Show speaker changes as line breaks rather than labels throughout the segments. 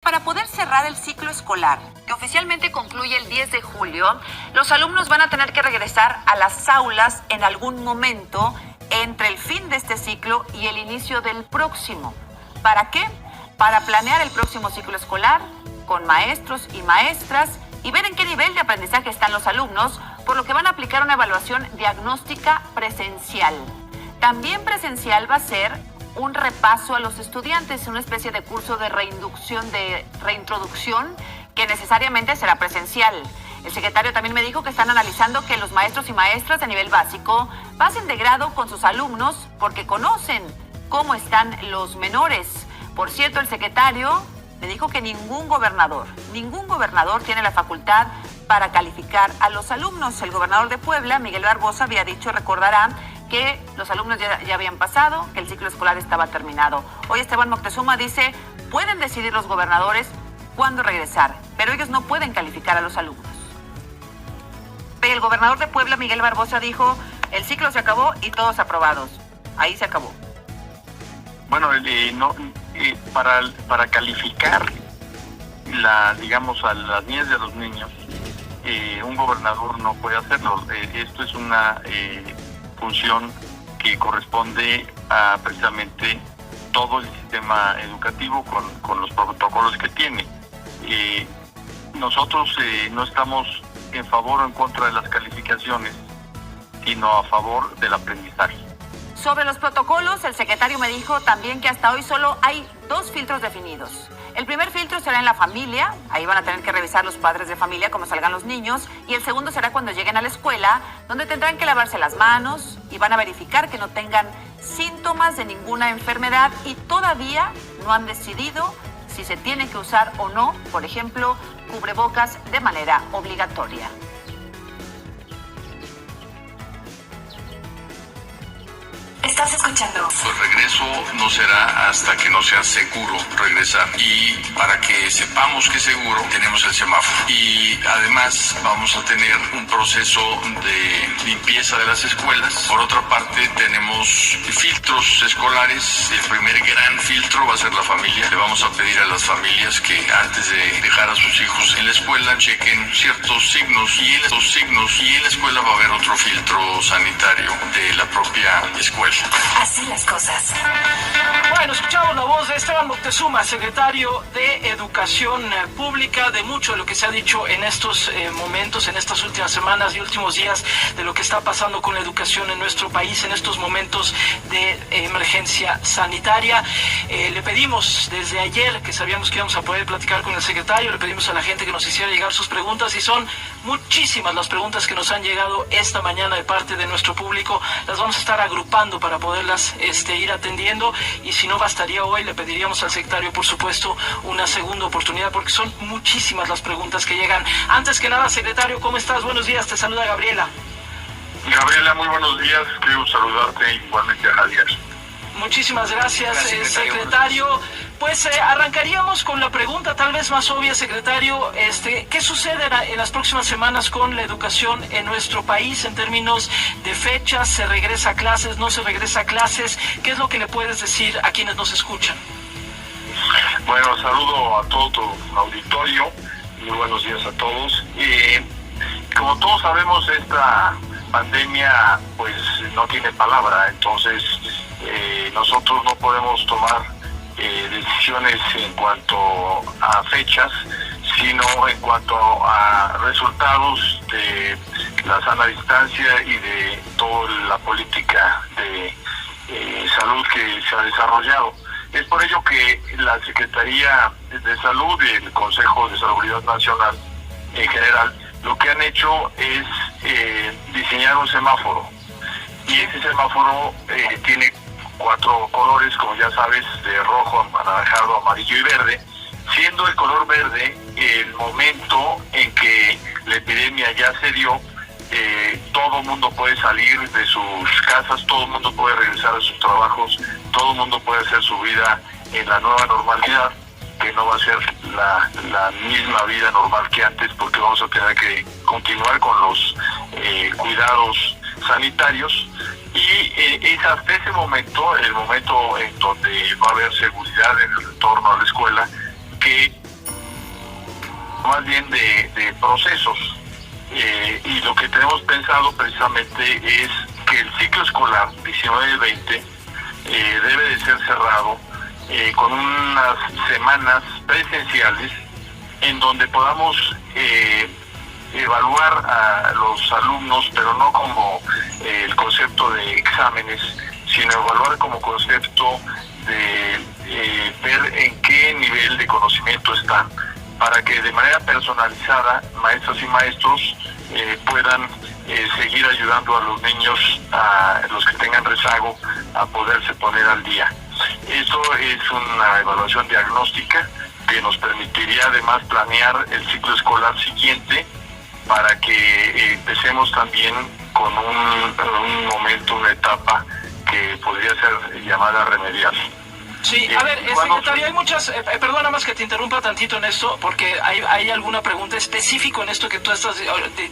para poder cerrar el ciclo escolar, que oficialmente concluye el 10 de julio, los alumnos van a tener que regresar a las aulas en algún momento entre el fin de este ciclo y el inicio del próximo. ¿Para qué? Para planear el próximo ciclo escolar con maestros y maestras y ver en qué nivel de aprendizaje están los alumnos, por lo que van a aplicar una evaluación diagnóstica presencial. También presencial va a ser un repaso a los estudiantes, una especie de curso de reintroducción que necesariamente será presencial. El secretario también me dijo que están analizando que los maestros y maestras de nivel básico pasen de grado con sus alumnos porque conocen cómo están los menores. Por cierto, el secretario me dijo que ningún gobernador tiene la facultad para calificar a los alumnos. El gobernador de Puebla, Miguel Barbosa, había dicho, recordarán, que los alumnos ya habían pasado, que el ciclo escolar estaba terminado. Hoy Esteban Moctezuma dice, pueden decidir los gobernadores cuándo regresar, pero ellos no pueden calificar a los alumnos. El gobernador de Puebla, Miguel Barbosa, dijo, el ciclo se acabó y todos aprobados. Ahí se acabó.
Bueno, para calificar a las niñas y a los niños, un gobernador no puede hacerlo. Esto es una función que corresponde a precisamente todo el sistema educativo con los protocolos que tiene. Nosotros no estamos en favor o en contra de las calificaciones, sino a favor del aprendizaje.
Sobre los protocolos, el secretario me dijo también que hasta hoy solo hay 2 filtros definidos. El primer filtro será en la familia, ahí van a tener que revisar los padres de familia cómo salgan los niños, y el segundo será cuando lleguen a la escuela, donde tendrán que lavarse las manos y van a verificar que no tengan síntomas de ninguna enfermedad y todavía no han decidido si se tiene que usar o no, por ejemplo, cubrebocas de manera obligatoria.
Estás escuchando.
El regreso no será hasta que no sea seguro regresar. Y para que sepamos que es seguro, tenemos el semáforo. Y además vamos a tener un proceso de limpieza de las escuelas. Por otra parte, tenemos filtros escolares. El primer gran filtro va a ser la familia. Le vamos a pedir a las familias que antes de dejar a sus hijos en la escuela chequen ciertos signos. Y en la escuela va a haber otro filtro sanitario de la propia escuela.
Así las cosas.
Bueno, escuchamos la voz de Esteban Moctezuma, secretario de Educación Pública, de mucho de lo que se ha dicho en estos momentos, en estas últimas semanas y últimos días, de lo que está pasando con la educación en nuestro país en estos momentos de emergencia sanitaria. Le pedimos desde ayer, que sabíamos que íbamos a poder platicar con el secretario, le pedimos a la gente que nos hiciera llegar sus preguntas, y son muchísimas las preguntas que nos han llegado esta mañana de parte de nuestro público. Las vamos a estar agrupando para poderlas ir atendiendo, y si no bastaría hoy, le pediríamos al secretario, por supuesto, una segunda oportunidad, porque son muchísimas las preguntas que llegan. Antes que nada, secretario, ¿cómo estás? Buenos días, te saluda Gabriela.
Gabriela, muy buenos días, quiero saludarte igualmente a Javier.
Muchísimas gracias, secretario. Pues arrancaríamos con la pregunta tal vez más obvia, secretario. ¿Qué sucede en las próximas semanas con la educación en nuestro país en términos de fechas? ¿Se regresa a clases? ¿No se regresa a clases? ¿Qué es lo que le puedes decir a quienes nos escuchan?
Bueno, saludo a todo tu auditorio. Muy buenos días a todos. Como todos sabemos, esta pandemia pues no tiene palabra, entonces nosotros no podemos tomar decisiones en cuanto a fechas, sino en cuanto a resultados de la sana distancia y de toda la política de salud que se ha desarrollado. Es por ello que la Secretaría de Salud y el Consejo de Salubridad Nacional en general lo que han hecho es diseñar un semáforo, y ese semáforo tiene 4 colores, como ya sabes, de rojo, anaranjado, amarillo y verde, siendo el color verde el momento en que la epidemia ya se dio. Todo el mundo puede salir de sus casas, todo el mundo puede regresar a sus trabajos, todo el mundo puede hacer su vida en la nueva normalidad, que no va a ser la misma vida normal que antes, porque vamos a tener que continuar con los cuidados sanitarios, y es hasta ese momento, el momento en donde va a haber seguridad en el retorno a la escuela, que más bien de procesos. Y lo que tenemos pensado precisamente es que el ciclo escolar 19-20 debe de ser cerrado con unas semanas presenciales en donde podamos evaluar a los alumnos, pero no como el concepto de exámenes, sino evaluar como concepto de ver en qué nivel de conocimiento están, para que de manera personalizada maestras y maestros puedan seguir ayudando a los niños, a los que tengan rezago, a poderse poner al día. Eso es una evaluación diagnóstica que nos permitiría además planear el ciclo escolar siguiente para que empecemos también con un momento, una etapa que podría ser llamada remedial.
Sí, a ver, secretario, hay muchas, perdona más que te interrumpa tantito en esto, porque hay alguna pregunta específica en esto que tú estás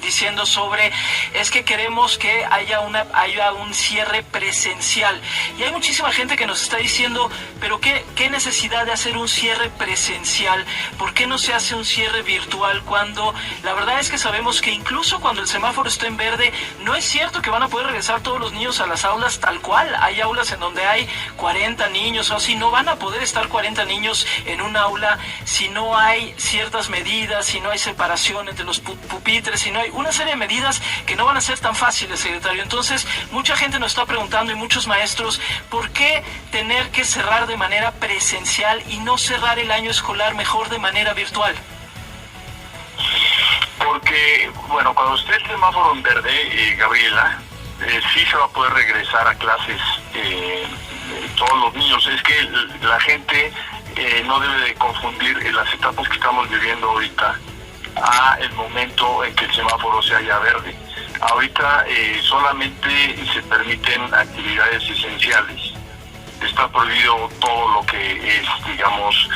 diciendo sobre, es que queremos que haya un cierre presencial, y hay muchísima gente que nos está diciendo, pero ¿qué necesidad de hacer un cierre presencial? ¿Por qué no se hace un cierre virtual cuando la verdad es que sabemos que incluso cuando el semáforo está en verde, no es cierto que van a poder regresar todos los niños a las aulas tal cual? Hay aulas en donde hay 40 niños o así. No van a poder estar 40 niños en un aula si no hay ciertas medidas, si no hay separación entre los pupitres, si no hay una serie de medidas que no van a ser tan fáciles, secretario. Entonces, mucha gente nos está preguntando, y muchos maestros, ¿por qué tener que cerrar de manera presencial y no cerrar el año escolar mejor de manera virtual?
Porque, bueno, cuando esté el semáforo en verde, Gabriela, sí se va a poder regresar a clases todos los niños. Es que la gente no debe de confundir las etapas que estamos viviendo ahorita a el momento en que el semáforo se haya verde. Ahorita solamente se permiten actividades esenciales. Está prohibido todo lo que es, digamos,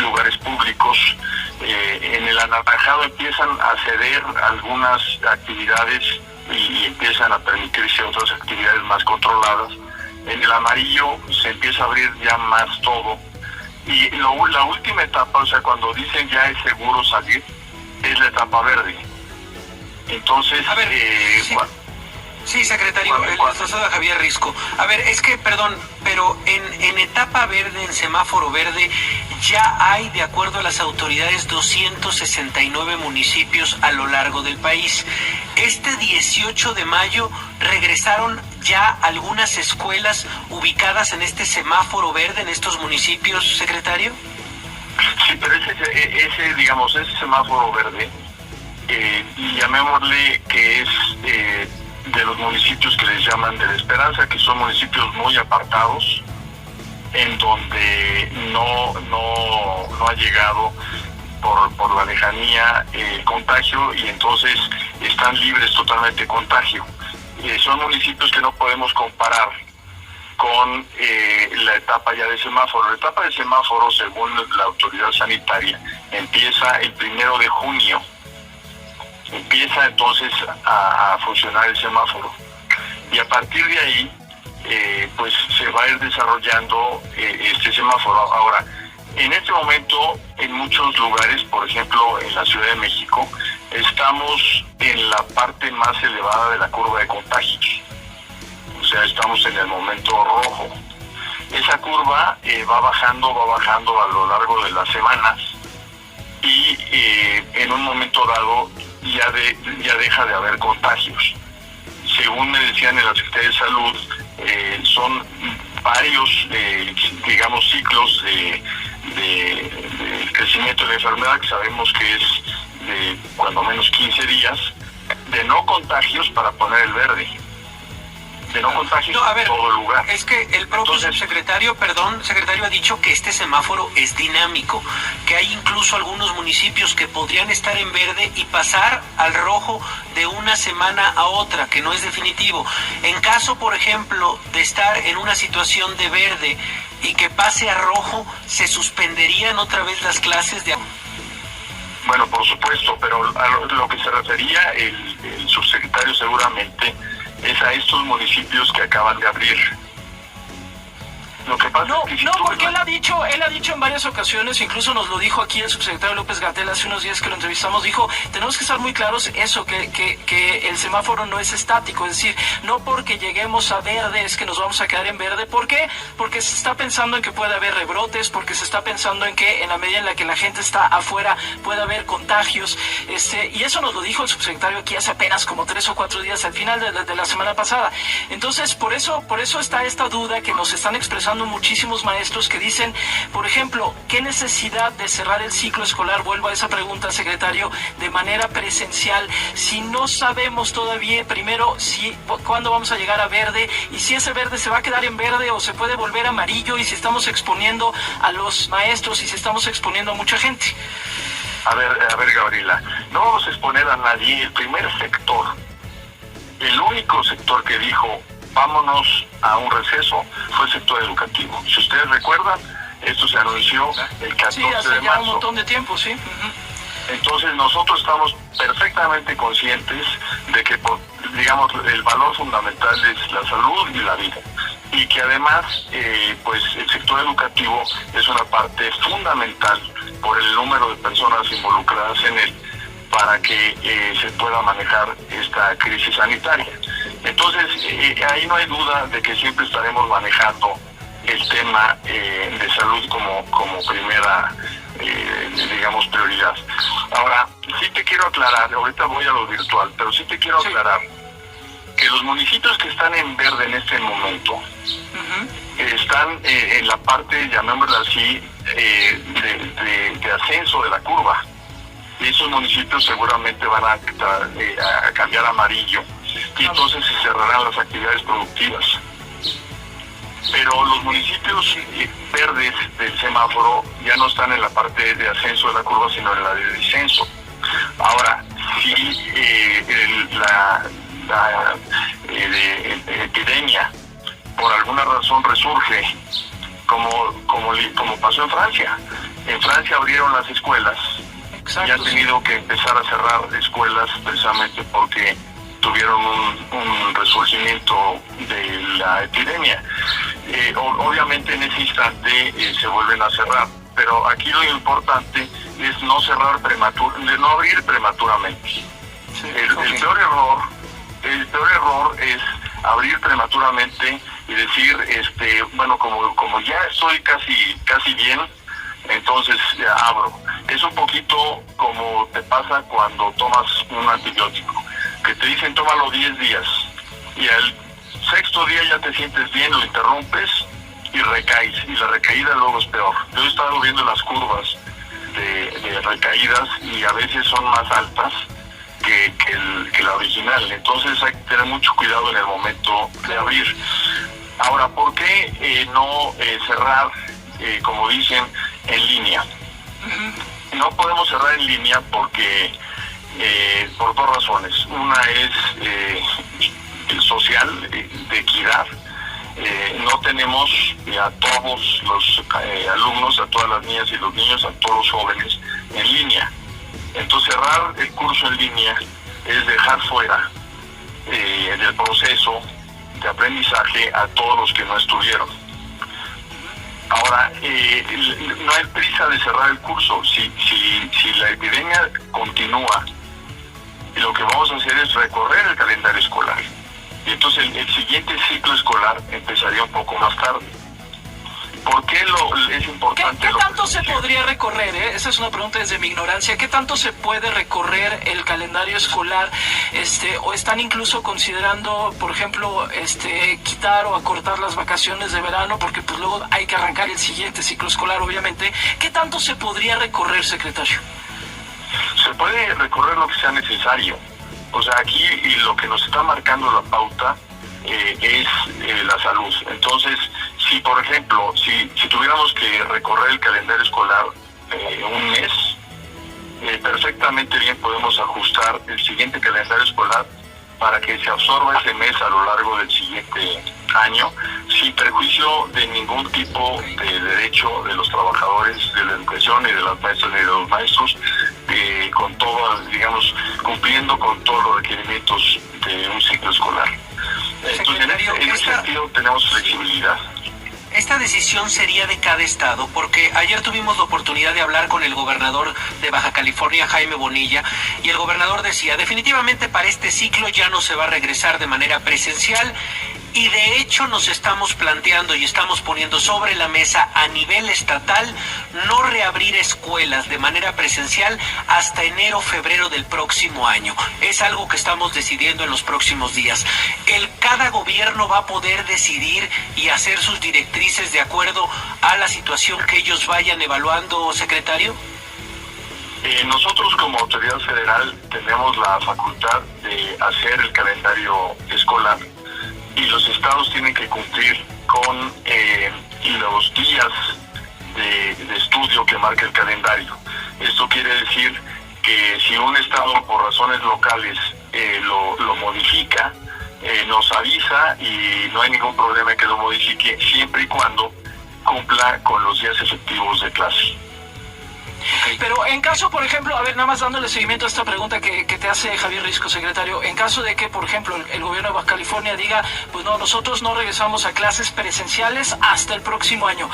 lugares públicos. En el anaranjado empiezan a ceder algunas actividades y empiezan a permitirse otras actividades más controladas. En el amarillo se empieza a abrir ya más todo. Y la última etapa, o sea, cuando dicen ya es seguro salir, es la etapa verde. Entonces,
a ver, sí, secretario, el licenciado Javier Risco. A ver, es que, perdón, pero en etapa verde, en semáforo verde, ya hay, de acuerdo a las autoridades, 269 municipios a lo largo del país. Este 18 de mayo regresaron ya algunas escuelas ubicadas en este semáforo verde, en estos municipios, secretario.
Sí, pero ese semáforo verde, llamémosle que es de los municipios que les llaman de la Esperanza, que son municipios muy apartados, en donde no ha llegado por la lejanía el contagio, y entonces están libres totalmente de contagio. Son municipios que no podemos comparar con la etapa ya de semáforo. La etapa de semáforo, según la autoridad sanitaria, empieza el 1 de junio. Empieza entonces a funcionar el semáforo. Y a partir de ahí, pues se va a ir desarrollando este semáforo. Ahora, en este momento, en muchos lugares, por ejemplo, en la Ciudad de México, estamos en la parte más elevada de la curva de contagios. O sea, estamos en el momento rojo. Esa curva va bajando a lo largo de las semanas, y en un momento dado ya deja de haber contagios. Según me decían en la Secretaría de Salud, son varios, digamos, ciclos de crecimiento de la enfermedad, que sabemos que es de cuando menos 15 días, de no contagios para poner el verde. De no contagios en todo lugar.
Es que el propio secretario ha dicho que este semáforo es dinámico, que hay incluso algunos municipios que podrían estar en verde y pasar al rojo de una semana a otra, que no es definitivo. En caso, por ejemplo, de estar en una situación de verde y que pase a rojo, ¿se suspenderían otra vez las clases de...?
Bueno, por supuesto, pero a lo que se refería el subsecretario seguramente es a estos municipios que acaban de abrir. Lo que pasa es que
porque él ha dicho en varias ocasiones, incluso nos lo dijo aquí el subsecretario López-Gatell hace unos días que lo entrevistamos, dijo, tenemos que estar muy claros eso, que el semáforo no es estático, es decir, no porque lleguemos a verde es que nos vamos a quedar en verde. ¿Por qué? Porque se está pensando en que puede haber rebrotes, porque se está pensando en que en la medida en la que la gente está afuera puede haber contagios, y eso nos lo dijo el subsecretario aquí hace apenas como 3 o 4 días al final de la semana pasada. Entonces, por eso está esta duda que nos están expresando muchísimos maestros que dicen, por ejemplo, ¿qué necesidad de cerrar el ciclo escolar? Vuelvo a esa pregunta, secretario, de manera presencial, si no sabemos todavía, primero, cuándo vamos a llegar a verde, y si ese verde se va a quedar en verde o se puede volver amarillo, y si estamos exponiendo a los maestros y si estamos exponiendo a mucha gente.
A ver, Gabriela, no vamos a exponer a nadie. El primer sector, el único sector que dijo vámonos a un receso fue el sector educativo. Si ustedes recuerdan, esto se anunció el 14 de marzo.
Sí, hace ya un montón de tiempo, sí. Uh-huh.
Entonces nosotros estamos perfectamente conscientes de que, digamos, el valor fundamental es la salud y la vida. Y que además, pues el sector educativo es una parte fundamental por el número de personas involucradas en él para que se pueda manejar esta crisis sanitaria. Entonces, ahí no hay duda de que siempre estaremos manejando el tema de salud como primera, digamos, prioridad. Ahora, sí te quiero aclarar, ahorita voy a lo virtual, pero sí te quiero aclarar que los municipios que están en verde en este momento están en la parte, llamémosla así, de ascenso de la curva. Y esos municipios seguramente van a cambiar a amarillo y entonces se cerrarán las actividades productivas. Pero los municipios verdes del semáforo ya no están en la parte de ascenso de la curva, sino en la de descenso. Ahora, si la epidemia por alguna razón resurge, como pasó en Francia. En Francia abrieron las escuelas. Exacto, y han tenido que empezar a cerrar escuelas precisamente porque tuvieron un resurgimiento de la epidemia. Obviamente en ese instante se vuelven a cerrar, pero aquí lo importante es no abrir prematuramente. Sí, el peor error es abrir prematuramente y decir, bueno, como ya estoy casi bien, entonces ya abro. Es un poquito como te pasa cuando tomas un antibiótico, que te dicen tómalo 10 días y al 6º día ya te sientes bien, lo interrumpes y recaes, y la recaída luego es peor. Yo he estado viendo las curvas de recaídas y a veces son más altas que la original, entonces hay que tener mucho cuidado en el momento de abrir. Ahora, ¿por qué no cerrar, como dicen, en línea? No podemos cerrar en línea porque por 2 razones. Una es social, de equidad. No tenemos a todos los alumnos, a todas las niñas y los niños, a todos los jóvenes en línea. Entonces cerrar el curso en línea es dejar fuera del proceso de aprendizaje a todos los que no estuvieron. Ahora, no hay prisa de cerrar el curso. Si la epidemia continúa, lo que vamos a hacer es recorrer el calendario escolar. Y entonces el siguiente ciclo escolar empezaría un poco más tarde. ¿Por qué es importante?
¿Qué tanto se podría recorrer? Esa es una pregunta desde mi ignorancia. ¿Qué tanto se puede recorrer el calendario escolar? ¿O están incluso considerando, por ejemplo, quitar o acortar las vacaciones de verano? Porque pues luego hay que arrancar el siguiente ciclo escolar, obviamente. ¿Qué tanto se podría recorrer, secretario?
Se puede recorrer lo que sea necesario. O sea, aquí lo que nos está marcando la pauta es la salud. Entonces, si por ejemplo, si tuviéramos que recorrer el calendario escolar un mes, perfectamente bien podemos ajustar el siguiente calendario escolar para que se absorba ese mes a lo largo del siguiente año, sin perjuicio de ningún tipo de derecho de los trabajadores de la educación y de las maestras y de los maestros, con todo, digamos, cumpliendo con todos los requerimientos de un ciclo escolar. Entonces, en ese sentido tenemos flexibilidad.
esta decisión sería de cada estado, porque ayer tuvimos la oportunidad de hablar con el gobernador de Baja California, Jaime Bonilla, y el gobernador decía, definitivamente para este ciclo ya no se va a regresar de manera presencial, y de hecho nos estamos planteando y estamos poniendo sobre la mesa a nivel estatal no reabrir escuelas de manera presencial hasta enero, febrero del próximo año. Es algo que estamos decidiendo en los próximos días. Cada gobierno va a poder decidir y hacer sus directrices de acuerdo a la situación que ellos vayan evaluando, secretario.
Nosotros como autoridad federal tenemos la facultad de hacer el calendario escolar y los estados tienen que cumplir con los días de estudio que marca el calendario. Esto quiere decir que si un estado por razones locales lo modifica, nos avisa y no hay ningún problema en que lo modifique siempre y cuando cumpla con los días efectivos de clase.
Pero en caso, por ejemplo, a ver, nada más dándole seguimiento a esta pregunta que te hace Javier Risco, secretario, en caso de que, por ejemplo, el gobierno de Baja California diga, pues no, nosotros no regresamos a clases presenciales hasta el próximo año,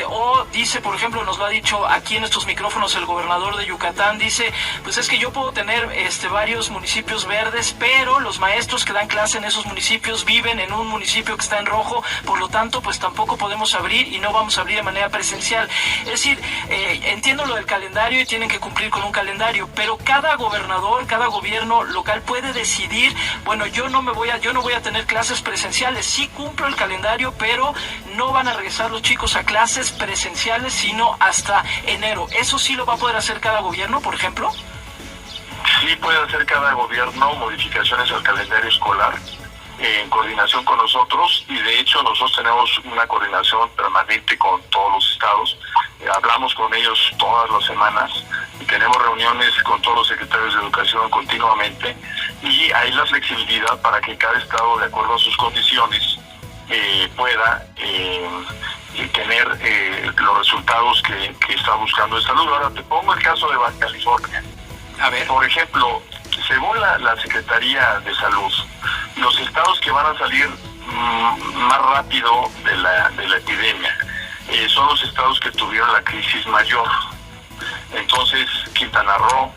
o dice, por ejemplo, nos lo ha dicho aquí en estos micrófonos el gobernador de Yucatán, dice, pues es que yo puedo tener varios municipios verdes, pero los maestros que dan clase en esos municipios viven en un municipio que está en rojo, por lo tanto, pues tampoco podemos abrir y no vamos a abrir de manera presencial. Es decir, entiendo lo del calendario y tienen que cumplir con un calendario, pero cada gobernador, cada gobierno local puede decidir, bueno, yo no voy a tener clases presenciales, sí cumplo el calendario, pero no van a regresar los chicos a clases presenciales sino hasta enero. ¿Eso sí lo va a poder hacer cada gobierno, por ejemplo?
Sí puede hacer cada gobierno modificaciones al calendario escolar en coordinación con nosotros, y de hecho nosotros tenemos una coordinación permanente con todos los estados. Hablamos con ellos todas las semanas y tenemos reuniones con todos los secretarios de educación continuamente, y hay la flexibilidad para que cada estado, de acuerdo a sus condiciones, pueda tener los resultados que está buscando de salud. Ahora te pongo el caso de Baja California.
A ver.
Por ejemplo, según la Secretaría de Salud, los estados que van a salir más rápido de la epidemia son los estados que tuvieron la crisis mayor. Entonces, Quintana Roo,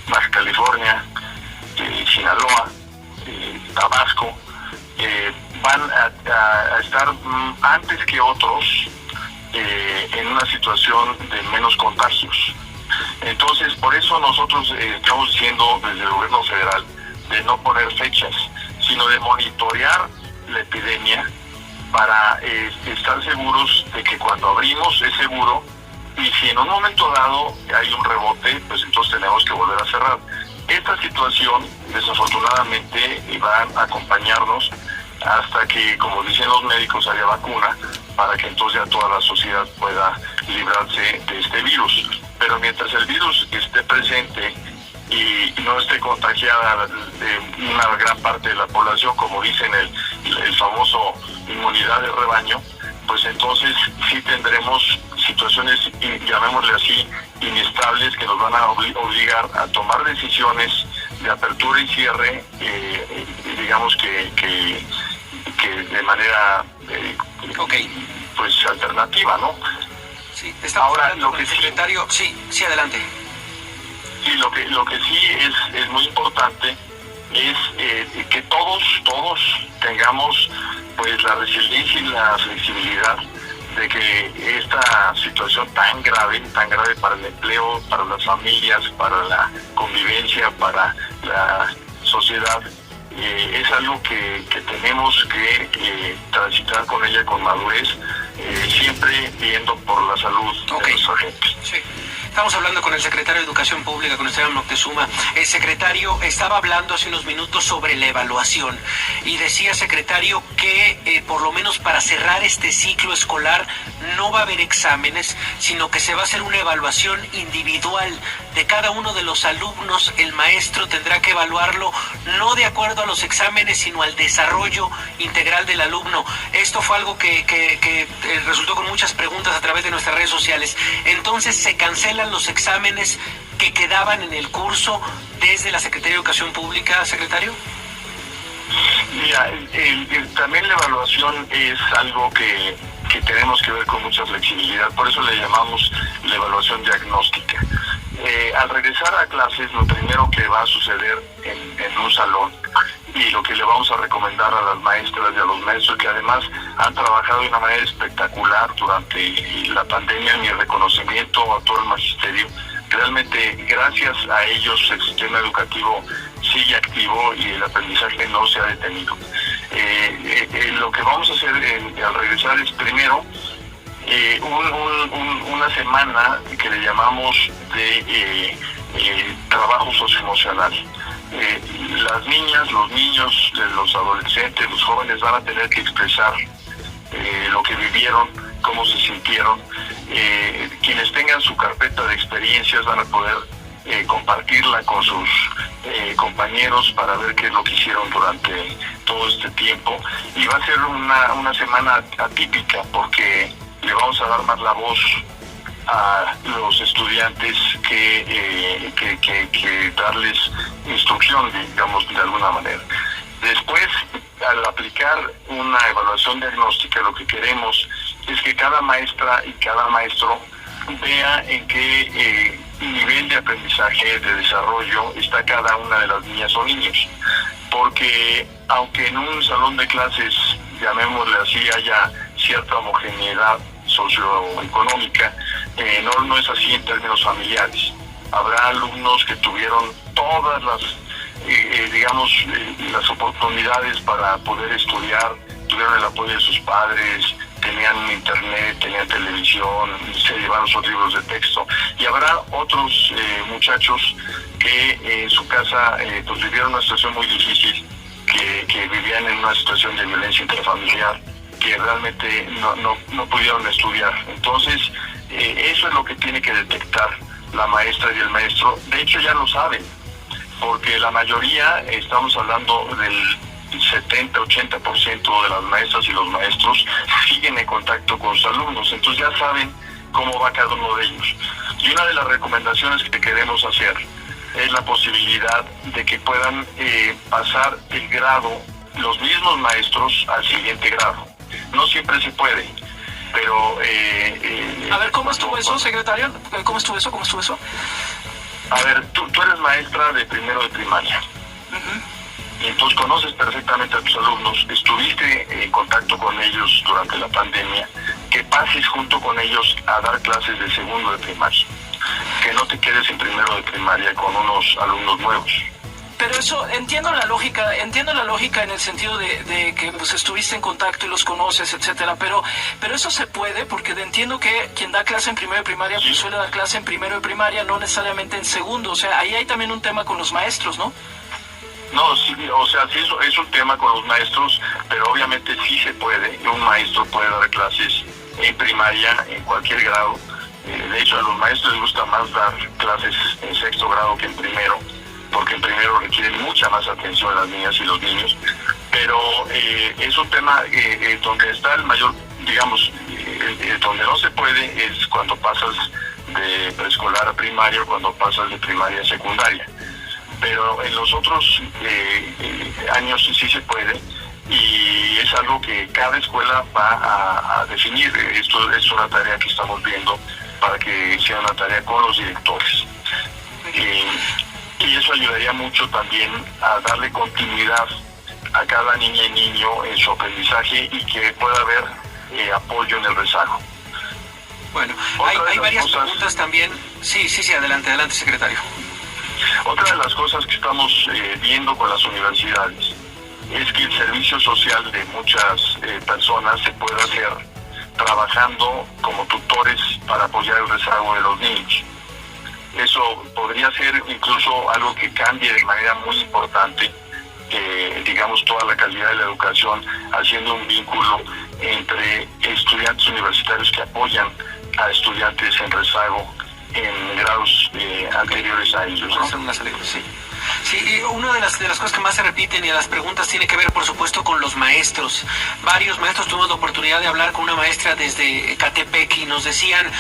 Baja California, Sinaloa, Tabasco, van a estar antes que otros en una situación de menos contagios. Entonces, por eso nosotros estamos diciendo desde el gobierno federal de no poner fechas, sino de monitorear la epidemia para estar seguros de que cuando abrimos es seguro, y si en un momento dado hay un rebote, pues entonces tenemos que volver a cerrar. Esta situación, desafortunadamente, va a acompañarnos hasta que, como dicen los médicos, haya vacuna, para que entonces ya toda la sociedad pueda librarse de este virus. Pero mientras el virus esté presente y no esté contagiada una gran parte de la población, como dicen el famoso inmunidad de rebaño, pues entonces sí tendremos situaciones, llamémosle así, inestables, que nos van a obligar a tomar decisiones de apertura y cierre, digamos que de manera pues alternativa, ¿no?
Sí,
ahora lo que
secretario, sí, adelante.
Sí, lo que sí es muy importante es que todos tengamos pues la resiliencia y la flexibilidad de que esta situación tan grave para el empleo, para las familias, para la convivencia, para la sociedad, es algo que tenemos que transitar con ella con madurez, siempre viendo por la salud de nuestra gente.
Sí. Estamos hablando con el secretario de Educación Pública, con Esteban Moctezuma. El secretario estaba hablando hace unos minutos sobre la evaluación y decía, secretario, que por lo menos para cerrar este ciclo escolar no va a haber exámenes, sino que se va a hacer una evaluación individual de cada uno de los alumnos. El maestro tendrá que evaluarlo no de acuerdo a los exámenes, sino al desarrollo integral del alumno. Esto fue algo que resultó con muchas preguntas a través de nuestras redes sociales. Entonces, ¿se cancelan los exámenes que quedaban en el curso desde la Secretaría de Educación Pública, secretario?
Mira, también la evaluación es algo que tenemos que ver con mucha flexibilidad, por eso le llamamos la evaluación diagnóstica. Al regresar a clases, lo primero que va a suceder en un salón, y lo que le vamos a recomendar a las maestras y a los maestros, que además han trabajado de una manera espectacular durante la pandemia, mi reconocimiento a todo el magisterio. Realmente, gracias a ellos, el sistema educativo sigue activo y el aprendizaje no se ha detenido. Lo que vamos a hacer al regresar es primero una semana que le llamamos de trabajo socioemocional. Las niñas, los niños, los adolescentes, los jóvenes van a tener que expresar lo que vivieron, cómo se sintieron. Quienes tengan su carpeta de experiencias van a poder compartirla con sus compañeros para ver qué es lo que hicieron durante todo este tiempo. Y va a ser una semana atípica porque le vamos a dar más la voz a los estudiantes que darles instrucción, digamos, de alguna manera. Después, al aplicar una evaluación diagnóstica, lo que queremos es que cada maestra y cada maestro vea en qué nivel de aprendizaje, de desarrollo está cada una de las niñas o niños. Porque aunque en un salón de clases, llamémosle así, haya cierta homogeneidad socioeconómica, no es así en términos familiares. Habrá alumnos que tuvieron todas las las oportunidades para poder estudiar, tuvieron el apoyo de sus padres, tenían internet, tenían televisión, se llevaron sus libros de texto, y habrá otros muchachos que en su casa pues vivieron una situación muy difícil, que vivían en una situación de violencia intrafamiliar, que realmente no pudieron estudiar. Entonces, eso es lo que tiene que detectar la maestra y el maestro. De hecho, ya lo saben, porque la mayoría, estamos hablando del 70-80% de las maestras y los maestros siguen en contacto con sus alumnos, entonces ya saben cómo va cada uno de ellos. Y una de las recomendaciones que queremos hacer es la posibilidad de que puedan pasar el grado los mismos maestros al siguiente grado. No siempre se puede, pero...
a ver, ¿cómo estuvo eso, secretario? ¿Cómo estuvo eso?
A ver, tú eres maestra de primero de primaria. Y entonces conoces perfectamente a tus alumnos, estuviste en contacto con ellos durante la pandemia, que pases junto con ellos a dar clases de segundo de primaria, que no te quedes en primero de primaria con unos alumnos nuevos.
Pero eso, entiendo la lógica en el sentido de que pues estuviste en contacto y los conoces, etcétera, pero eso se puede, porque entiendo que quien da clase en primero de primaria pues suele dar clase en primero de primaria, no necesariamente en segundo, o sea, ahí hay también un tema con los maestros, ¿no?
No, sí, o sea, sí es un tema con los maestros, pero obviamente sí se puede. Un maestro puede dar clases en primaria, en cualquier grado. De hecho, a los maestros les gusta más dar clases en sexto grado que en primero, porque en primero requieren mucha más atención las niñas y los niños. Pero es un tema donde está el mayor, digamos, donde no se puede es cuando pasas de preescolar a primaria o cuando pasas de primaria a secundaria. Pero en los otros años sí se puede, y es algo que cada escuela va a definir. Esto es una tarea que estamos viendo para que sea una tarea con los directores. Y eso ayudaría mucho también a darle continuidad a cada niña y niño en su aprendizaje y que pueda haber apoyo en el rezago.
Bueno, hay varias preguntas también. Sí, adelante, secretario.
Otra de las cosas que estamos viendo con las universidades es que el servicio social de muchas personas se puede hacer trabajando como tutores para apoyar el rezago de los niños. Eso podría ser incluso algo que cambie de manera muy importante, digamos, toda la calidad de la educación, haciendo un vínculo entre estudiantes universitarios que apoyan a estudiantes en rezago en grados anteriores a ellos, ¿no?
Sí. Sí, y una de las cosas que más se repiten y de las preguntas tiene que ver, por supuesto, con los maestros. Varios maestros tuvimos la oportunidad de hablar con una maestra desde Catepec y nos decían,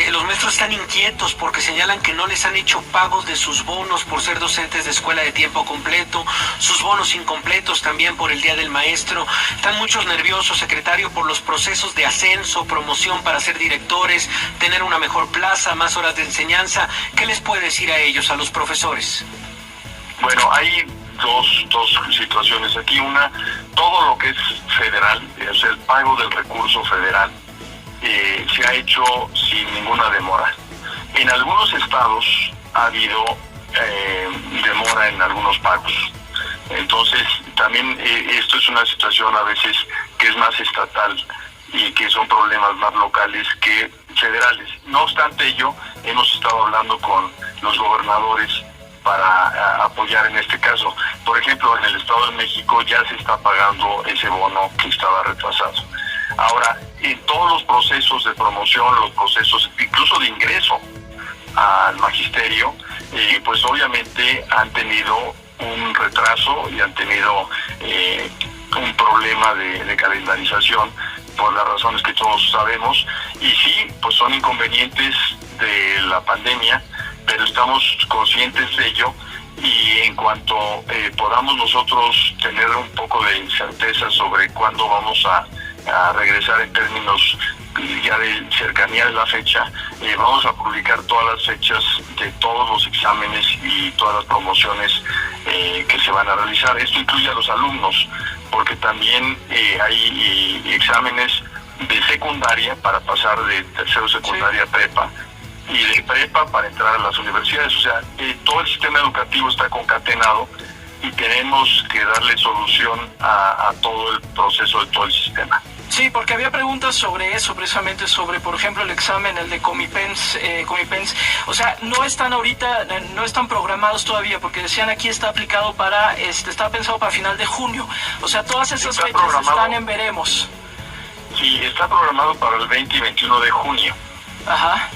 los maestros están inquietos porque señalan que no les han hecho pagos de sus bonos por ser docentes de escuela de tiempo completo, sus bonos incompletos también por el Día del Maestro. Están muchos nerviosos, secretario, por los procesos de ascenso, promoción para ser directores, tener una mejor plaza, más horas de enseñanza. ¿Qué les puede decir a ellos, a los profesores?
Bueno, hay dos situaciones aquí. Una, todo lo que es federal, es el pago del recurso federal, se ha hecho sin ninguna demora. En algunos estados ha habido demora en algunos pagos. Entonces, también esto es una situación a veces que es más estatal y que son problemas más locales que federales. No obstante ello, hemos estado hablando con los gobernadores para apoyar en este caso. Por ejemplo, en el Estado de México ya se está pagando ese bono que estaba retrasado. Ahora, en todos los procesos de promoción, los procesos incluso de ingreso al magisterio, pues obviamente han tenido un retraso y han tenido un problema de calendarización por las razones que todos sabemos, y sí, pues son inconvenientes de la pandemia, pero estamos conscientes de ello, y en cuanto podamos nosotros tener un poco de certeza sobre cuándo vamos a regresar en términos ya de cercanía de la fecha, vamos a publicar todas las fechas de todos los exámenes y todas las promociones que se van a realizar. Esto incluye a los alumnos, porque también hay exámenes de secundaria para pasar de tercero secundaria a prepa, y de prepa para entrar a las universidades. O sea, todo el sistema educativo está concatenado y tenemos que darle solución a todo el proceso de todo el sistema.
Sí, porque había preguntas sobre eso, precisamente sobre, por ejemplo, el examen, el de Comipens. O sea, no están ahorita, no están programados todavía, porque decían aquí está aplicado para, está pensado para final de junio. O sea, todas esas fechas están en veremos.
Sí, está programado para el 20 y 21 de junio.
Ajá.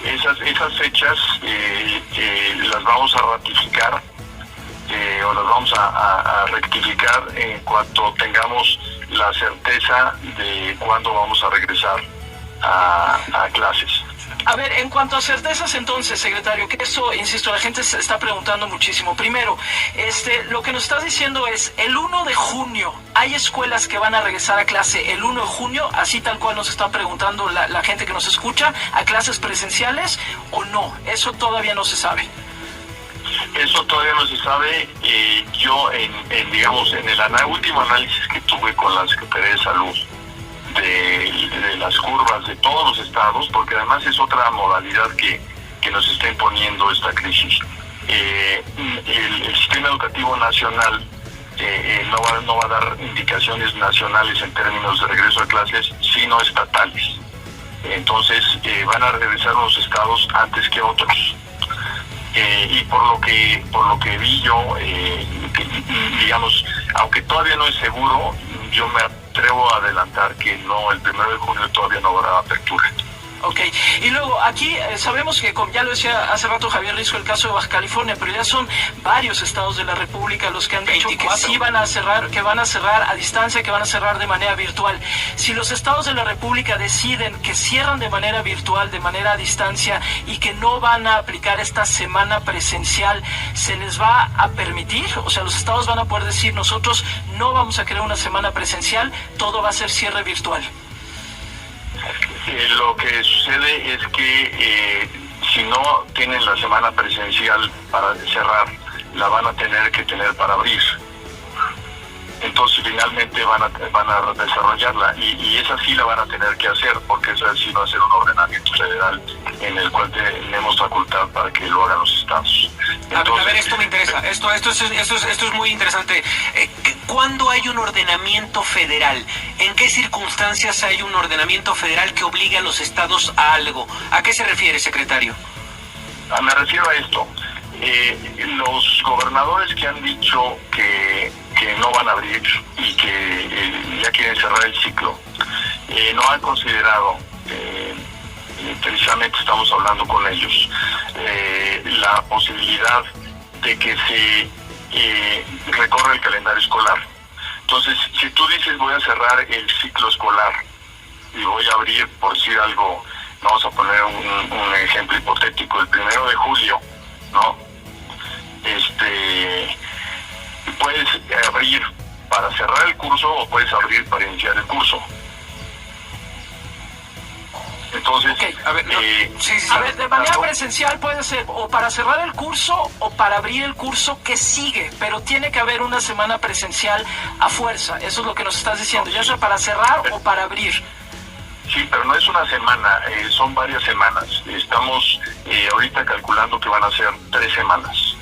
Esas fechas las vamos a ratificar o las vamos a rectificar en cuanto tengamos la certeza de cuándo vamos a regresar a clases.
A ver, en cuanto a certezas entonces, secretario, que eso, insisto, la gente se está preguntando muchísimo. Primero, lo que nos estás diciendo es, el 1 de junio, ¿hay escuelas que van a regresar a clase el 1 de junio? Así tal cual nos están preguntando la gente que nos escucha, ¿a clases presenciales o no? Eso todavía no se sabe.
Eso todavía no se sabe. Yo, digamos, en el último análisis que tuve con la Secretaría de Salud, de las curvas de todos los estados, porque además es otra modalidad que nos está imponiendo esta crisis. El sistema educativo nacional no va a dar indicaciones nacionales en términos de regreso a clases, sino estatales. Entonces van a regresar los estados antes que otros. Y por lo que vi yo, digamos, aunque todavía no es seguro, yo me atrevo a adelantar que no, el 1 de junio todavía no habrá apertura.
Ok, y luego aquí sabemos que, como ya lo decía hace rato Javier Risco, el caso de Baja California, pero ya son varios estados de la República los que han dicho 24. Que sí van a cerrar, que van a cerrar a distancia, que van a cerrar de manera virtual. Si los estados de la República deciden que cierran de manera virtual, de manera a distancia, y que no van a aplicar esta semana presencial, ¿se les va a permitir? O sea, los estados van a poder decir, nosotros no vamos a crear una semana presencial, todo va a ser cierre virtual.
Lo que sucede es que si no tienen la semana presencial para cerrar, la van a tener que tener para abrir. Entonces finalmente van a desarrollarla, y esa sí la van a tener que hacer, porque esa sí va a ser un ordenamiento federal en el cual tenemos facultad para que lo hagan los estados.
Entonces, a ver, esto me interesa, esto es muy interesante. ¿Cuándo hay un ordenamiento federal? ¿En qué circunstancias hay un ordenamiento federal que obligue a los estados a algo? ¿A qué se refiere, secretario?
Me refiero a esto. Los gobernadores que han dicho que no van a abrir y que ya quieren cerrar el ciclo, no han considerado, precisamente estamos hablando con ellos, la posibilidad de que se recorre el calendario escolar. Entonces, si tú dices voy a cerrar el ciclo escolar y voy a abrir, por decir algo, vamos a poner un ejemplo hipotético, el 1 de julio, ¿no? Puedes abrir para cerrar el curso o puedes abrir para iniciar el curso. Entonces,
okay. A ver, de manera presencial puede ser o para cerrar el curso o para abrir el curso que sigue, pero tiene que haber una semana presencial a fuerza. Eso es lo que nos estás diciendo, ya sea para cerrar o para abrir.
Sí, pero no es una semana, son varias semanas. Estamos ahorita calculando que van a ser 3 semanas.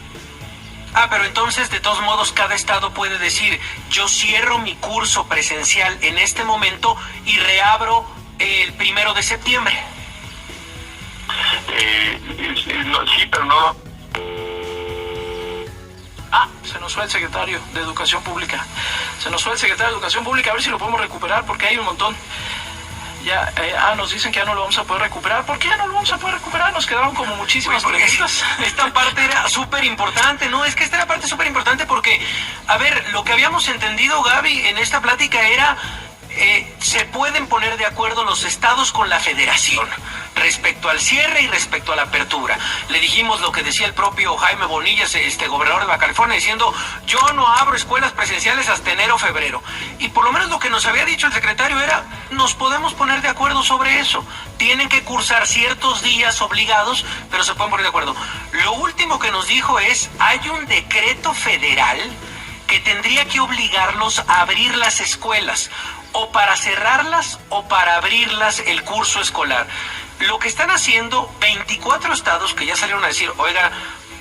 Pero entonces, de todos modos, cada estado puede decir, yo cierro mi curso presencial en este momento y reabro el 1 de septiembre.
Sí, pero no.
Se nos fue el secretario de Educación Pública. A ver si lo podemos recuperar porque hay un montón. Ya, nos dicen que ya no lo vamos a poder recuperar. ¿Por qué ya no lo vamos a poder recuperar? Nos quedaron como muchísimas preguntas.
Esta parte era súper importante, ¿no? Es que esta era parte súper importante porque, a ver, lo que habíamos entendido, Gaby, en esta plática era... se pueden poner de acuerdo los estados con la federación respecto al cierre y respecto a la apertura. Le dijimos lo que decía el propio Jaime Bonilla, gobernador de Baja California, diciendo, yo no abro escuelas presenciales hasta enero o febrero. Y por lo menos lo que nos había dicho el secretario era, nos podemos poner de acuerdo sobre eso. Tienen que cursar ciertos días obligados, pero se pueden poner de acuerdo. Lo último que nos dijo es, hay un decreto federal que tendría que obligarlos a abrir las escuelas, o para cerrarlas o para abrirlas el curso escolar. Lo que están haciendo 24 estados que ya salieron a decir, oiga,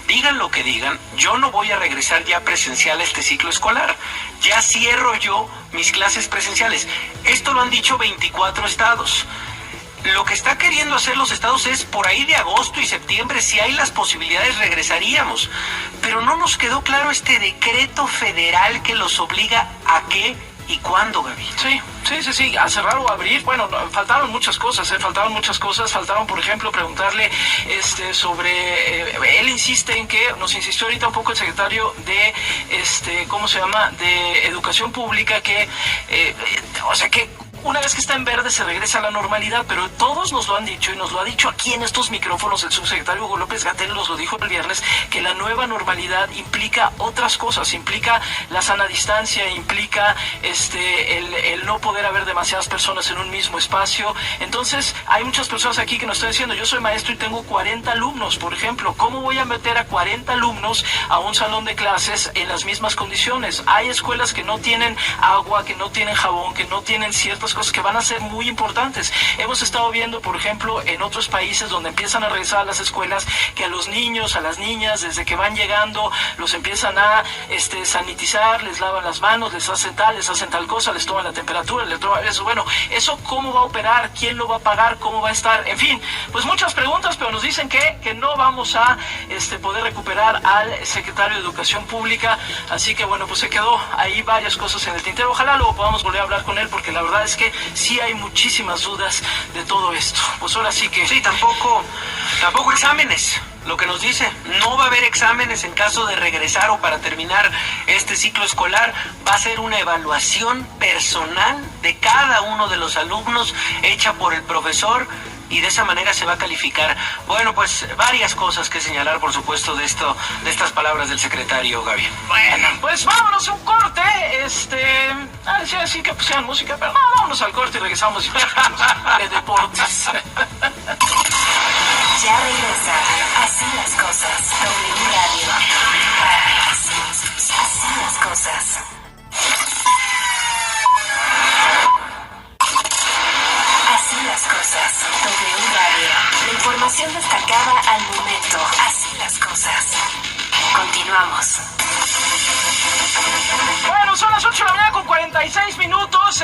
digan lo que digan, yo no voy a regresar ya presencial a este ciclo escolar. Ya cierro yo mis clases presenciales. Esto lo han dicho 24 estados. Lo que está queriendo hacer los estados es, por ahí de agosto y septiembre, si hay las posibilidades, regresaríamos. Pero no nos quedó claro este decreto federal que los obliga a qué y cuándo, Gaby.
Sí, a cerrar o abrir. Bueno, faltaron muchas cosas, faltaron, por ejemplo, preguntarle sobre, él insiste en que, nos insistió ahorita un poco el secretario de, de Educación Pública, que, que una vez que está en verde se regresa a la normalidad, pero todos nos lo han dicho y nos lo ha dicho aquí en estos micrófonos el subsecretario Hugo López-Gatell, nos lo dijo el viernes, que la nueva normalidad implica otras cosas, implica la sana distancia, implica el no poder haber demasiadas personas en un mismo espacio. Entonces hay muchas personas aquí que nos están diciendo, yo soy maestro y tengo 40 alumnos, por ejemplo, ¿cómo voy a meter a 40 alumnos a un salón de clases en las mismas condiciones? Hay escuelas que no tienen agua, que no tienen jabón, que no tienen ciertas cosas que van a ser muy importantes. Hemos estado viendo, por ejemplo, en otros países donde empiezan a regresar a las escuelas, que a los niños, a las niñas, desde que van llegando, los empiezan a sanitizar, les lavan las manos, les hacen tal cosa, les toman la temperatura, les toman eso. Bueno, ¿eso cómo va a operar? ¿Quién lo va a pagar? ¿Cómo va a estar? En fin, pues muchas preguntas, pero nos dicen que no vamos a poder recuperar al secretario de Educación Pública, así que bueno, pues se quedó ahí varias cosas en el tintero. Ojalá luego podamos volver a hablar con él, porque la verdad es que sí hay muchísimas dudas de todo esto. Pues ahora sí que...
Sí, tampoco exámenes. Lo que nos dice, no va a haber exámenes en caso de regresar o para terminar este ciclo escolar. Va a ser una evaluación personal de cada uno de los alumnos hecha por el profesor y de esa manera se va a calificar. Bueno, pues varias cosas que señalar, por supuesto, de estas palabras del secretario, Gaby.
Bueno, pues vámonos a un corte. Decía así que pusieran música, pero no, vámonos al corte y regresamos de deportes.
Ya regresa. Así las cosas. W Radio. Así las cosas. Así las cosas. W Radio. La información destacada al momento. Así las cosas. Continuamos.
Bueno, son las 8 de la mañana con 46 minutos.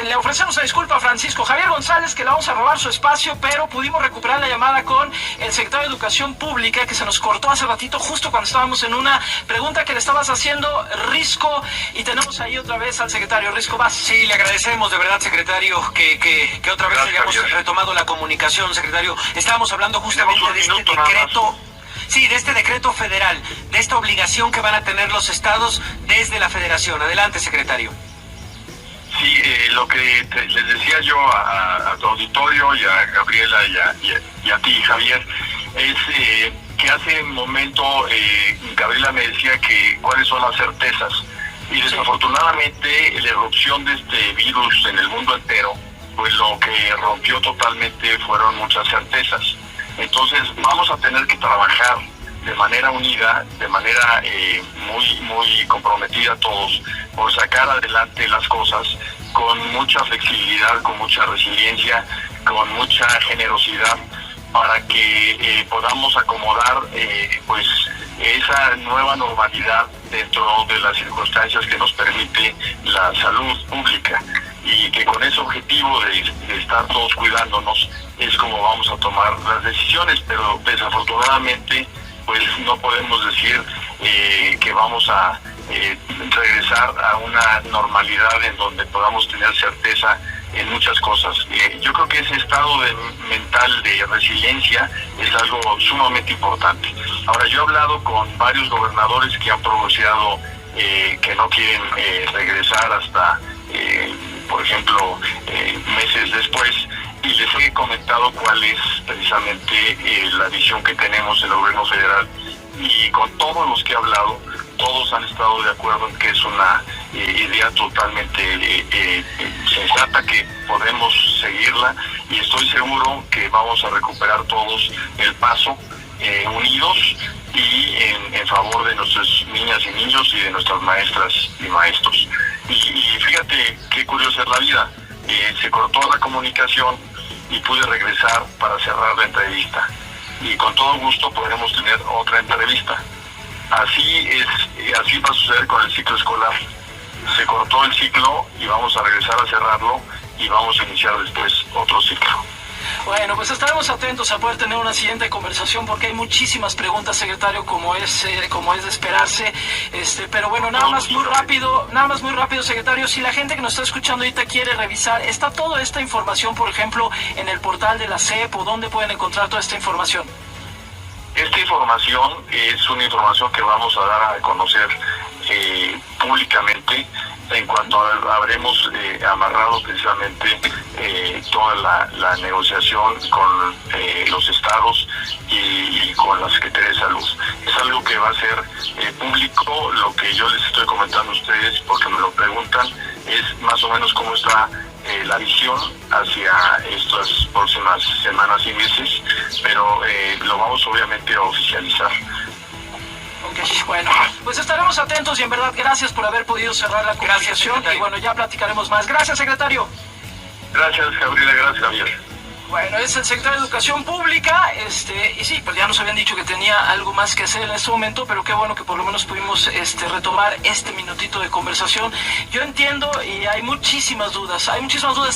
Le ofrecemos una disculpa a Francisco Javier González, que le vamos a robar su espacio, pero pudimos recuperar la llamada con el secretario de Educación Pública, que se nos cortó hace ratito, justo cuando estábamos en una pregunta que le estabas haciendo, Risco, y tenemos ahí otra vez al secretario. Risco, vas.
Sí, le agradecemos de verdad, secretario, que otra vez hayamos retomado la comunicación, secretario. Estábamos hablando justamente de este decreto. Sí, de este decreto federal, de esta obligación que van a tener los estados desde la federación. Adelante, secretario.
Sí, lo que les decía yo a tu auditorio y a Gabriela y a ti, Javier, es que hace un momento Gabriela me decía que cuáles son las certezas. Y desafortunadamente la erupción de este virus en el mundo entero, pues lo que rompió totalmente fueron muchas certezas. Entonces vamos a tener que trabajar de manera unida, de manera muy comprometida todos, por sacar adelante las cosas con mucha flexibilidad, con mucha resiliencia, con mucha generosidad, para que podamos acomodar pues esa nueva normalidad dentro de las circunstancias que nos permite la salud pública, y que con ese objetivo de estar todos cuidándonos es como vamos a tomar las decisiones. Pero desafortunadamente pues no podemos decir que vamos a regresar a una normalidad en donde podamos tener certeza en muchas cosas. Yo creo que ese estado mental de resiliencia es algo sumamente importante. Ahora, yo he hablado con varios gobernadores que han pronunciado que no quieren regresar hasta, por ejemplo, meses después, y les he comentado cuál es precisamente la visión que tenemos en el gobierno federal, y con todos los que he hablado, todos han estado de acuerdo en que es una idea totalmente sensata, que podemos seguirla, y estoy seguro que vamos a recuperar todos el paso unidos y en favor de nuestras niñas y niños y de nuestras maestras y maestros. Y fíjate qué curiosa es la vida. Se cortó la comunicación y pude regresar para cerrar la entrevista, y con todo gusto podremos tener otra entrevista. Así va a suceder con el ciclo escolar. Se cortó el ciclo y vamos a regresar a cerrarlo, y vamos a iniciar después otro ciclo.
Bueno, pues estaremos atentos a poder tener una siguiente conversación, porque hay muchísimas preguntas, secretario, como es de esperarse. Pero bueno, nada más muy rápido, secretario, si la gente que nos está escuchando ahorita quiere revisar, ¿está toda esta información, por ejemplo, en el portal de la SEP, o dónde pueden encontrar toda esta información?
Esta información es una información que vamos a dar a conocer públicamente en cuanto habremos amarrado precisamente toda la negociación con los estados y con la Secretaría de Salud. Es algo que va a ser público. Lo que yo les estoy comentando a ustedes, porque me lo preguntan, es más o menos cómo está la visión hacia estas próximas semanas y meses, pero lo vamos obviamente a oficializar.
Ok, bueno, pues estaremos atentos, y en verdad gracias por haber podido cerrar la conversación, y bueno, ya platicaremos más. Gracias, secretario.
Gracias, Gabriela. Gracias, Javier.
Bueno, es el secretario de Educación Pública, y sí, pues ya nos habían dicho que tenía algo más que hacer en este momento, pero qué bueno que por lo menos pudimos retomar este minutito de conversación. Yo entiendo, y hay muchísimas dudas.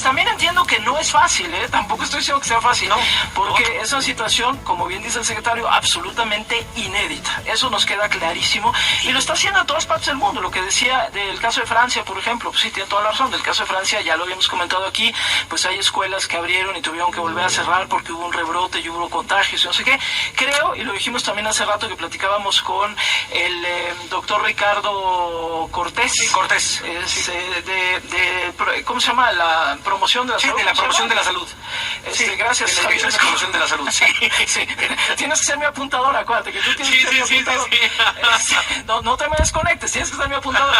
También entiendo que no es fácil, tampoco estoy diciendo que sea fácil, porque es una situación, como bien dice el secretario, absolutamente inédita. Eso nos queda clarísimo, y lo está haciendo en todas partes del mundo. Lo que decía del caso de Francia, por ejemplo, pues sí, tiene toda la razón. Del caso de Francia, ya lo habíamos comentado aquí, pues hay escuelas que abrieron y tuvieron que volver a cerrar porque hubo un rebrote y hubo contagios y no sé qué. Creo, y lo dijimos también hace rato que platicábamos con el doctor Ricardo Cortés.
Sí, Cortés.
¿Cómo se llama? La promoción de la salud.
Sí, de la promoción de la salud.
Gracias,
de la Dirección de Promoción de la Salud, sí.
Sí. Tienes que ser mi apuntador, acuérdate que tú tienes que ser mi apuntador.
Sí.
No te me desconectes, tienes que ser mi apuntador.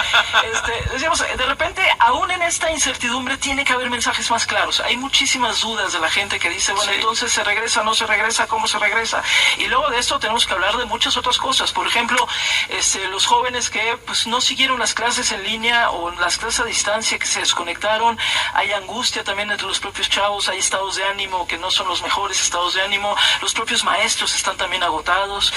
Decíamos, de repente, aún en esta incertidumbre, tiene que haber mensajes más claros. Hay muchísimas dudas de la gente que dice, bueno, entonces se regresa, no se regresa, ¿cómo se regresa? Y luego de esto tenemos que hablar de muchas otras cosas. Por ejemplo, los jóvenes que pues no siguieron las clases en línea o las clases a distancia, que se desconectaron. Hay angustia también entre los propios chavos, hay estados de ánimo que no son los mejores estados de ánimo. Los propios maestros están también agotados.